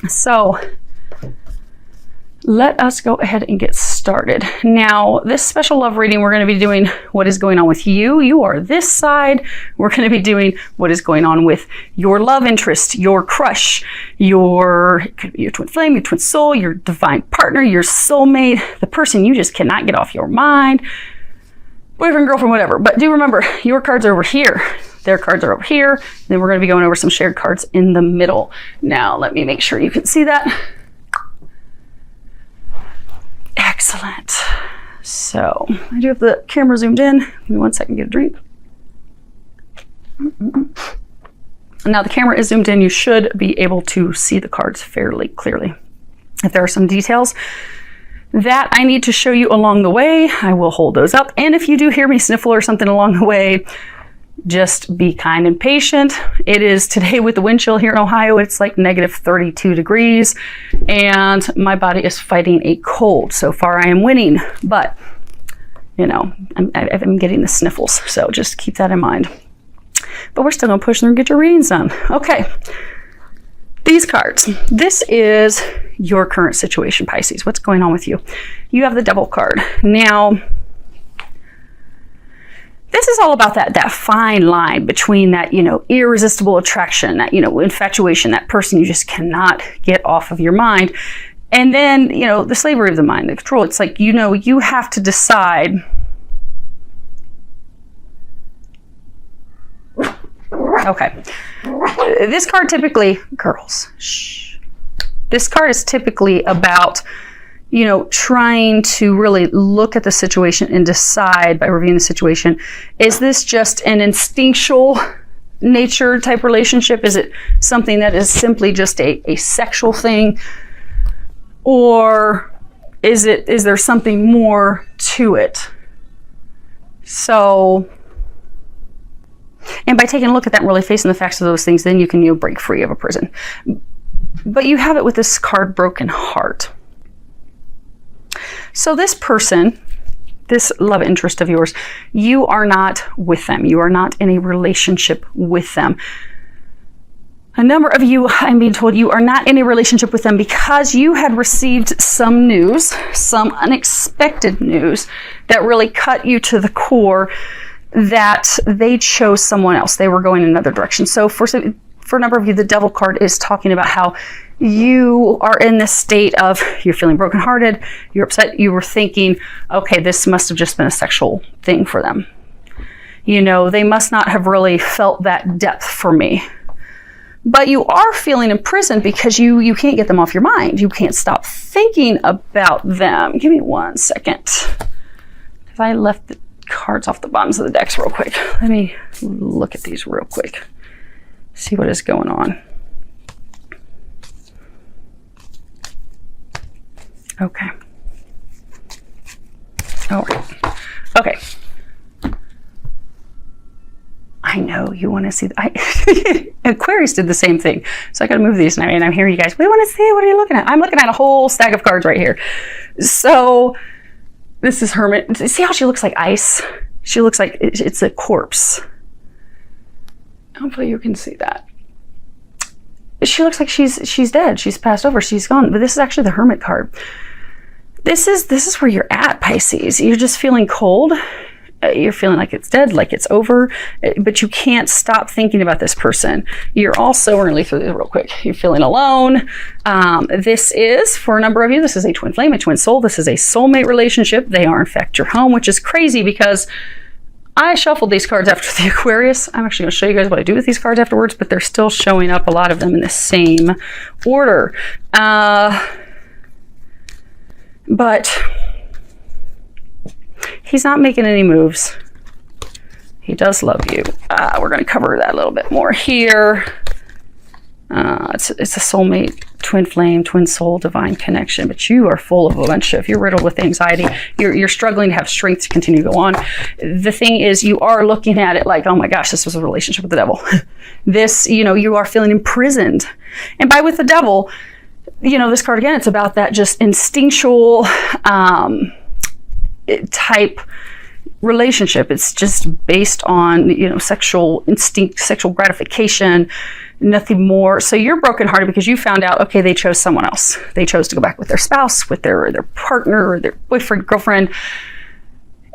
So let us go ahead and get started. Now, this special love reading, we're going to be doing what is going on with you. You are this side. We're going to be doing what is going on with your love interest, your crush, it could be your twin flame, your twin soul, your divine partner, your soulmate, the person you just cannot get off your mind, boyfriend, girlfriend, whatever. But do remember, your cards are over here. Their cards are over here. Then we're going to be going over some shared cards in the middle. Now, let me make sure you can see that. Excellent. So I do have the camera zoomed in. Give me 1 second, get a drink. Now the camera is zoomed in. You should be able to see the cards fairly clearly. If there are some details that I need to show you along the way, I will hold those up. And if you do hear me sniffle or something along the way, just be kind and patient. It is today with the wind chill here in Ohio. It's like negative 32 degrees and my body is fighting a cold. So far I am winning, but you know, I'm getting the sniffles. So just keep that in mind. But we're still gonna push through and get your readings done. Okay. These cards. This is your current situation, Pisces. What's going on with you? You have the Devil card. Now, this is all about that fine line between that, irresistible attraction, that, infatuation, that person you just cannot get off of your mind. And then, the slavery of the mind, the control. It's like, you have to decide. Okay. This card typically, girls, shh. This card is typically about trying to really look at the situation and decide by reviewing the situation, is this just an instinctual nature type relationship? Is it something that is simply just a sexual thing? Or is there something more to it? So, and by taking a look at that and really facing the facts of those things, then you can break free of a prison. But you have it with this card, Broken Heart. So this person, this love interest of yours, you are not with them. You are not in a relationship with them. A number of you, I'm being told, you are not in a relationship with them because you had received some news, some unexpected news that really cut you to the core that they chose someone else. They were going in another direction. So for a number of you, the Devil card is talking about how you are in this state of, you're feeling brokenhearted, you're upset, you were thinking, okay, this must have just been a sexual thing for them. They must not have really felt that depth for me. But you are feeling imprisoned because you can't get them off your mind. You can't stop thinking about them. Give me 1 second. Because I left the cards off the bottoms of the decks real quick. Let me look at these real quick. See what is going on. Okay. All right. Okay. I know you want to see. Aquarius did the same thing. So I got to move these, and I'm hearing you guys. What do you want to see? What are you looking at? I'm looking at a whole stack of cards right here. So this is Hermit. See how she looks like ice? She looks like it's a corpse. Hopefully you can see that. She looks like she's dead. She's passed over. She's gone. But this is actually the Hermit card. This is where you're at, Pisces. You're just feeling cold. You're feeling like it's dead, like it's over, but you can't stop thinking about this person. You're also, we're gonna leaf through this real quick. You're feeling alone. This is, for a number of you, this is a twin flame, a twin soul. This is a soulmate relationship. They are in fact your home, which is crazy because I shuffled these cards after the Aquarius. I'm actually going to show you guys what I do with these cards afterwards, but they're still showing up, a lot of them, in the same order. But he's not making any moves. He does love you. We're going to cover that a little bit more here. It's a soulmate, twin flame, twin soul, divine connection, but you are full of a bunch of, you're riddled with anxiety. You're struggling to have strength to continue to go on. The thing is, you are looking at it like, oh my gosh, this was a relationship with the devil. This, you are feeling imprisoned. And by with the devil, this card again, it's about that just instinctual type relationship. It's just based on, sexual instinct, sexual gratification. nothing more. So you're brokenhearted because you found out, okay, they chose someone else. They chose to go back with their spouse, with their partner, or their boyfriend, girlfriend,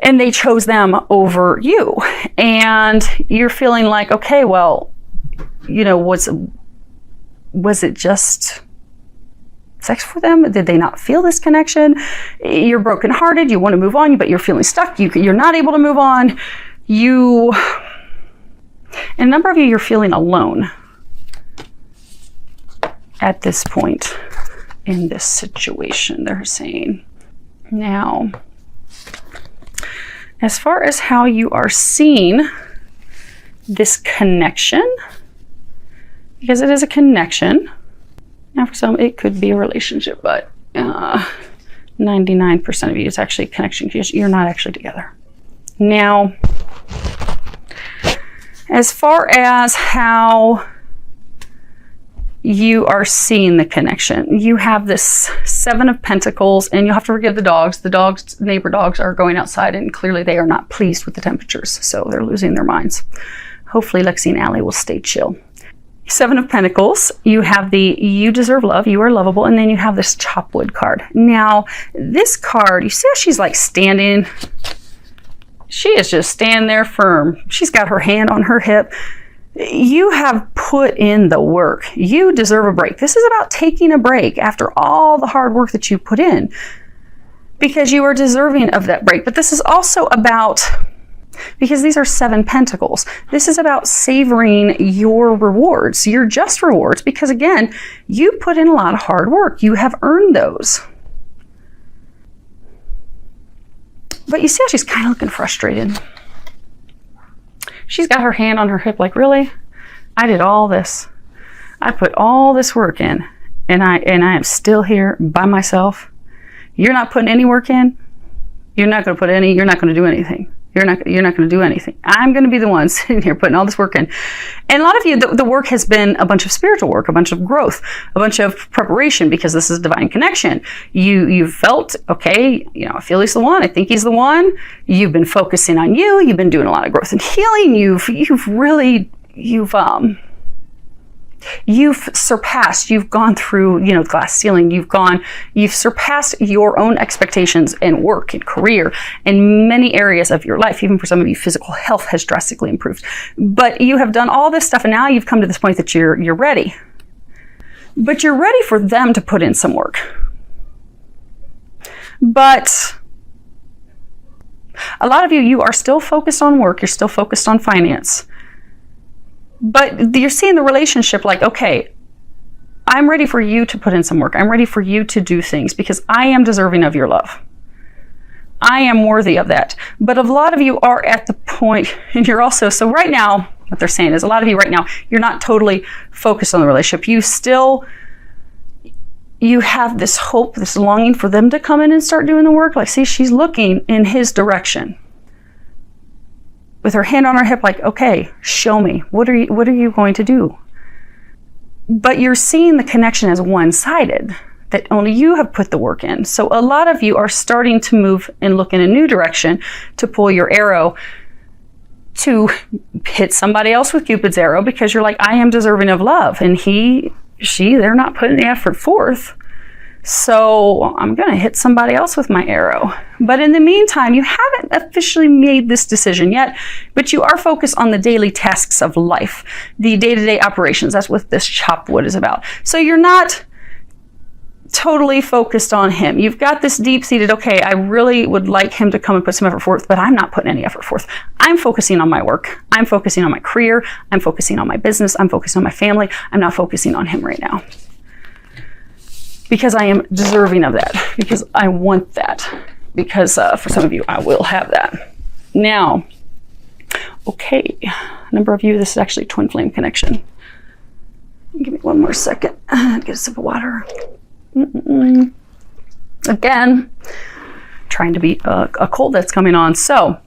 and they chose them over you. And you're feeling like, okay, well, you know, was it just sex for them? Did they not feel this connection? You're brokenhearted. You want to move on, but you're feeling stuck. You're not able to move on. And a number of you're feeling alone at this point in this situation, they're saying. Now, as far as how you are seeing this connection, because it is a connection. Now, for some, it could be a relationship, but 99% of you, it's actually a connection because you're not actually together. Now, as far as how you are seeing the connection, you have this 7 of Pentacles, and you'll have to forgive the dogs. The dogs, neighbor dogs, are going outside, and clearly they are not pleased with the temperatures, so they're losing their minds. Hopefully, Lexi and Allie will stay chill. 7 of Pentacles, you have the you deserve love, you are lovable, and then you have this Chopwood card. Now, this card, you see how she's like standing? She is just standing there firm. She's got her hand on her hip. You have put in the work. You deserve a break. This is about taking a break after all the hard work that you put in, because you are deserving of that break. But this is also about, because these are 7 Pentacles, this is about savoring your rewards, your just rewards, because again, you put in a lot of hard work. You have earned those. But you see how she's kind of looking frustrated. She's got her hand on her hip like, really? I did all this. I put all this work in, and I am still here by myself. You're not putting any work in. You're not going to do anything. You're not going to do anything. I'm going to be the one sitting here putting all this work in. And a lot of you, the work has been a bunch of spiritual work, a bunch of growth, a bunch of preparation, because this is divine connection. You've felt, okay, you know, I feel he's the one. I think he's the one. You've been focusing on you. You've been doing a lot of growth and healing. You've surpassed, you've gone through, you know, glass ceiling, you've surpassed your own expectations in work and career in many areas of your life. Even for some of you, physical health has drastically improved. But you have done all this stuff, and now you've come to this point that you're ready. But you're ready for them to put in some work. But a lot of you are still focused on work, you're still focused on finance. But you're seeing the relationship like, okay, I'm ready for you to put in some work. I'm ready for you to do things because I am deserving of your love. I am worthy of that. But a lot of you are at the point, and you're also, so right now, what they're saying is a lot of you right now, you're not totally focused on the relationship. You have this hope, this longing for them to come in and start doing the work. Like, see, she's looking in his direction, with her hand on her hip, like, okay, show me. What are you going to do? But you're seeing the connection as one-sided, that only you have put the work in. So a lot of you are starting to move and look in a new direction to pull your arrow to hit somebody else with Cupid's arrow, because you're like, I am deserving of love. And they're not putting the effort forth. So I'm going to hit somebody else with my arrow. But in the meantime, you haven't officially made this decision yet, but you are focused on the daily tasks of life, the day-to-day operations. That's what this Chopwood is about. So you're not totally focused on him. You've got this deep-seated, okay, I really would like him to come and put some effort forth, but I'm not putting any effort forth. I'm focusing on my work. I'm focusing on my career. I'm focusing on my business. I'm focusing on my family. I'm not focusing on him right now, because I am deserving of that, because I want that, because for some of you, I will have that. Now, okay, a number of you, this is actually twin flame connection. Give me one more second. Get a sip of water. Again, trying to beat a cold that's coming on. So,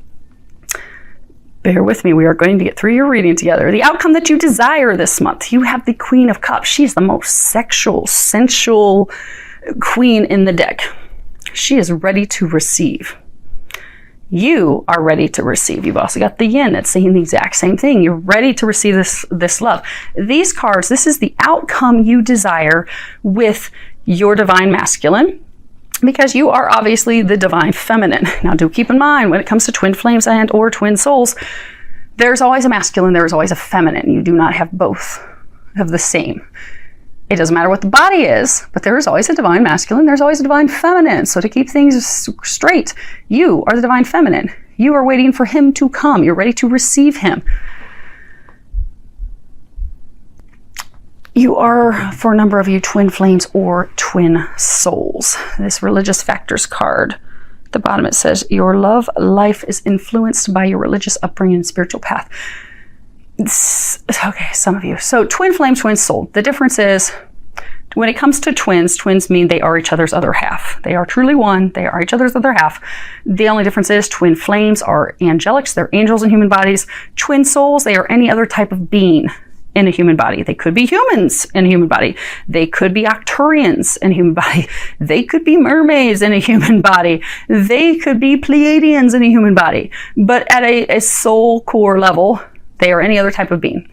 bear with me. We are going to get through your reading together. The outcome that you desire this month. You have the Queen of Cups. She's the most sexual, sensual queen in the deck. She is ready to receive. You are ready to receive. You've also got the yin that's saying the exact same thing. You're ready to receive this love. These cards, this is the outcome you desire with your divine masculine, because you are obviously the divine feminine. Now, do keep in mind, when it comes to twin flames and or twin souls, there's always a masculine, there's always a feminine. You do not have both of the same. It doesn't matter what the body is, but there is always a divine masculine, there's always a divine feminine. So to keep things straight, you are the divine feminine. You are waiting for him to come. You're ready to receive him. You are, for a number of you, twin flames or twin souls. This religious factors card, at the bottom it says, your love life is influenced by your religious upbringing and spiritual path. Okay, some of you. So twin flame, twin soul. The difference is, when it comes to twins, twins mean they are each other's other half. They are truly one. They are each other's other half. The only difference is twin flames are angelics. They're angels in human bodies. Twin souls, they are any other type of being in a human body. They could be humans in a human body. They could be Arcturians in a human body. They could be mermaids in a human body. They could be Pleiadians in a human body. But at a soul core level, they are any other type of being.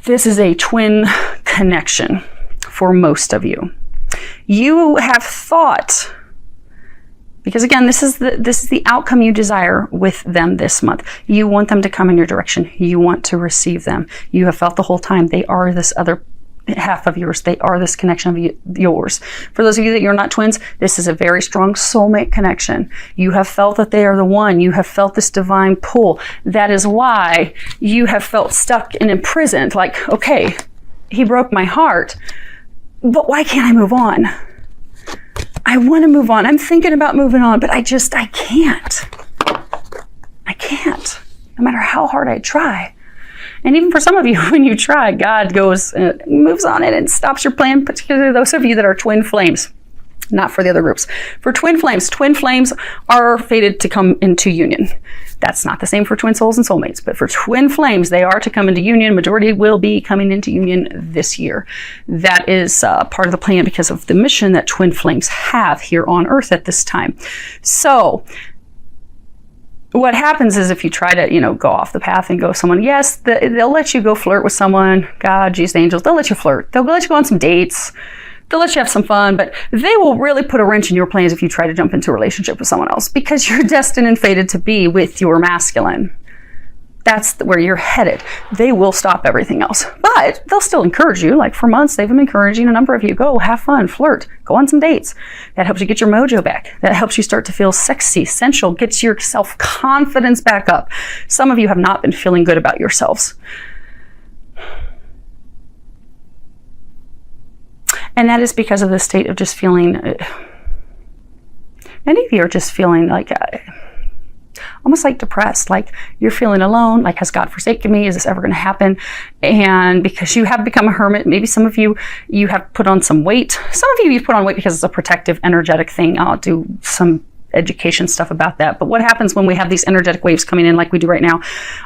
This is a twin connection for most of you. You have thought, because again, this is the outcome you desire with them this month. You want them to come in your direction. You want to receive them. You have felt the whole time they are this other half of yours. They are this connection of yours. For those of you that you're not twins, this is a very strong soulmate connection. You have felt that they are the one. You have felt this divine pull. That is why you have felt stuck and imprisoned. Like, okay, he broke my heart, but why can't I move on? I want to move on. I'm thinking about moving on, but I can't. I can't, no matter how hard I try. And even for some of you, when you try, God goes and moves on it and stops your plan, particularly those of you that are twin flames, not for the other groups. For twin flames are fated to come into union. That's not the same for twin souls and soulmates, but for twin flames, they are to come into union. Majority will be coming into union this year. That is part of the plan because of the mission that twin flames have here on Earth at this time. So what happens is if you try to, go off the path and go someone, yes, they'll let you go flirt with someone. God, Jesus, angels, they'll let you flirt. They'll let you go on some dates. They'll let you have some fun, but they will really put a wrench in your plans if you try to jump into a relationship with someone else, because you're destined and fated to be with your masculine. That's where you're headed. They will stop everything else, but they'll still encourage you. Like for months, they've been encouraging a number of you, go have fun, flirt, go on some dates. That helps you get your mojo back. That helps you start to feel sexy, sensual, gets your self-confidence back up. Some of you have not been feeling good about yourselves. And that is because of the state of just feeling, many of you are just feeling like, almost like depressed, like you're feeling alone, like has God forsaken me? Is this ever going to happen? And because you have become a hermit, maybe some of you have put on some weight. Some of you put on weight because it's a protective, energetic thing. I'll do some education stuff about that. But what happens when we have these energetic waves coming in like we do right now,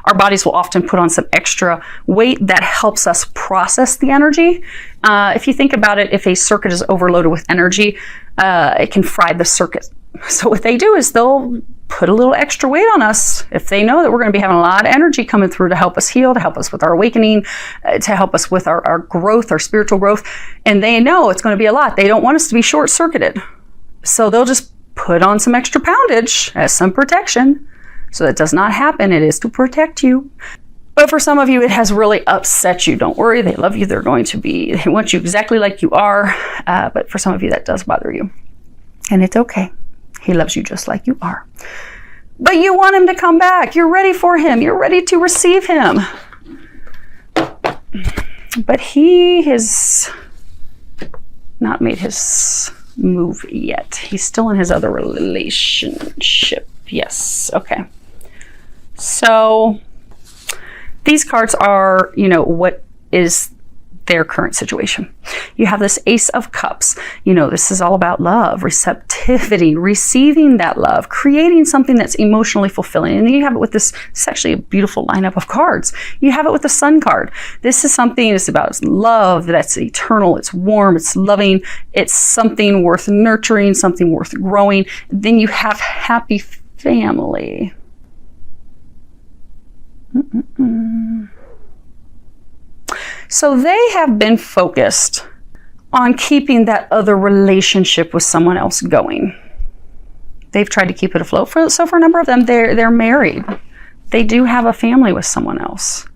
our bodies will often put on some extra weight that helps us process the energy. If you think about it, if a circuit is overloaded with energy, it can fry the circuit. So what they do is they'll put a little extra weight on us if they know that we're going to be having a lot of energy coming through to help us heal, to help us with our awakening, to help us with our growth, our spiritual growth. And they know it's going to be a lot. They don't want us to be short-circuited. So they'll just put on some extra poundage as some protection. So that does not happen. It is to protect you. But for some of you, it has really upset you. Don't worry. They love you. They want you exactly like you are. But for some of you, that does bother you. And it's okay. He loves you just like you are. But you want him to come back. You're ready for him. You're ready to receive him. But he has not made his move yet. He's still in his other relationship. Yes. Okay. So these cards are, what is their current situation. You have this Ace of Cups. This is all about love, receptivity, receiving that love, creating something that's emotionally fulfilling. And then you have it with this, it's actually a beautiful lineup of cards. You have it with the Sun card. This is something that's about love that's eternal, it's warm, it's loving, it's something worth nurturing, something worth growing. Then you have happy family. So they have been focused on keeping that other relationship with someone else going. They've tried to keep it afloat. So for a number of them, they're married. They do have a family with someone else.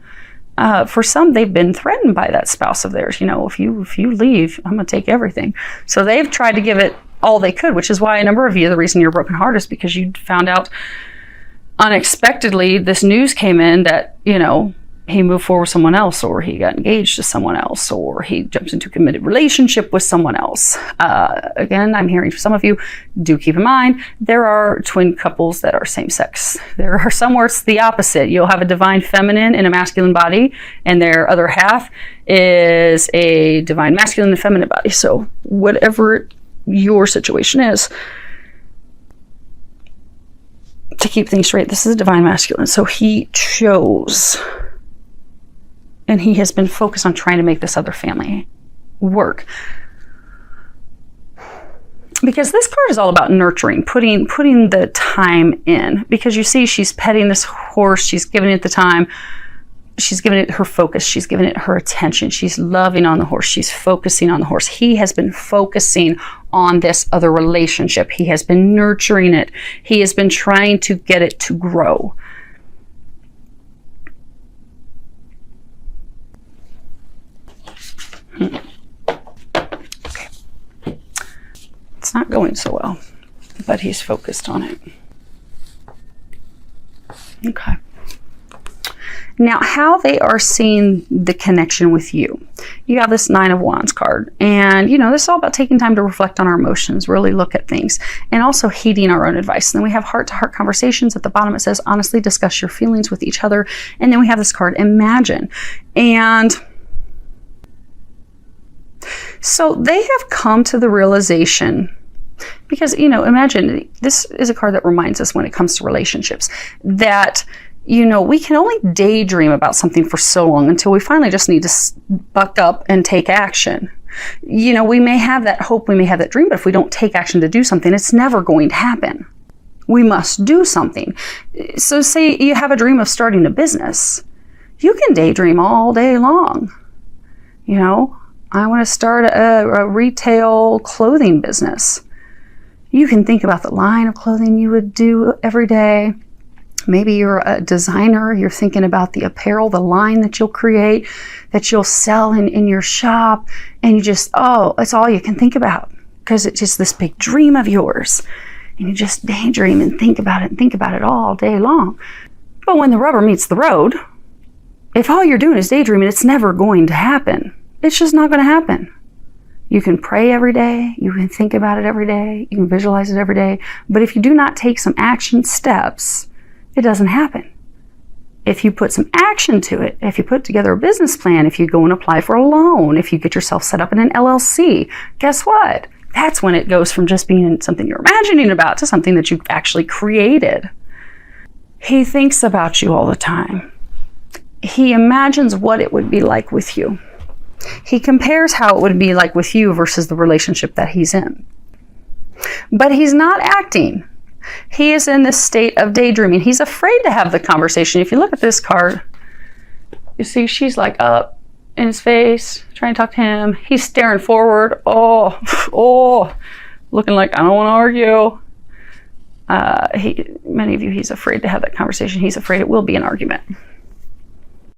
For some, they've been threatened by that spouse of theirs. If you leave, I'm going to take everything. So they've tried to give it all they could, which is why a number of you, the reason you're broken heart is because you found out unexpectedly this news came in that, he moved forward with someone else, or he got engaged to someone else, or he jumps into a committed relationship with someone else. Again, I'm hearing from some of you, do keep in mind, there are twin couples that are same sex. There are some where it's the opposite. You'll have a divine feminine in a masculine body, and their other half is a divine masculine and feminine body. So whatever your situation is, to keep things straight, this is a divine masculine. So he chose, and he has been focused on trying to make this other family work. Because this card is all about nurturing, putting the time in. Because you see, she's petting this horse, she's giving it the time, she's giving it her focus, she's giving it her attention, she's loving on the horse, she's focusing on the horse. He has been focusing on this other relationship. He has been nurturing it. He has been trying to get it to grow. Okay. It's not going so well, but he's focused on it. Okay. Now, how they are seeing the connection with you. You have this 9 of Wands card, and this is all about taking time to reflect on our emotions, really look at things, and also heeding our own advice. And then we have heart-to-heart conversations. At the bottom it says, honestly discuss your feelings with each other. And then we have this card, imagine. And so they have come to the realization, because, imagine, this is a card that reminds us when it comes to relationships, that we can only daydream about something for so long until we finally just need to buck up and take action. We may have that hope, we may have that dream, but if we don't take action to do something, it's never going to happen. We must do something. So say you have a dream of starting a business. You can daydream all day long. I want to start a retail clothing business. You can think about the line of clothing you would do every day. Maybe you're a designer, you're thinking about the apparel, the line that you'll create, that you'll sell in your shop, and you just, it's all you can think about, because it's just this big dream of yours. And you just daydream and think about it all day long. But when the rubber meets the road, if all you're doing is daydreaming, it's never going to happen. It's just not going to happen. You can pray every day, you can think about it every day, you can visualize it every day, but if you do not take some action steps, it doesn't happen. If you put some action to it, if you put together a business plan, if you go and apply for a loan, if you get yourself set up in an LLC, guess what? That's when it goes from just being something you're imagining about to something that you've actually created. He thinks about you all the time. He imagines what it would be like with you. He compares how it would be like with you versus the relationship that he's in. But he's not acting. He is in this state of daydreaming. He's afraid to have the conversation. If you look at this card, you see she's like up in his face, trying to talk to him. He's staring forward. Looking like, I don't want to argue. Many of you, he's afraid to have that conversation. He's afraid it will be an argument.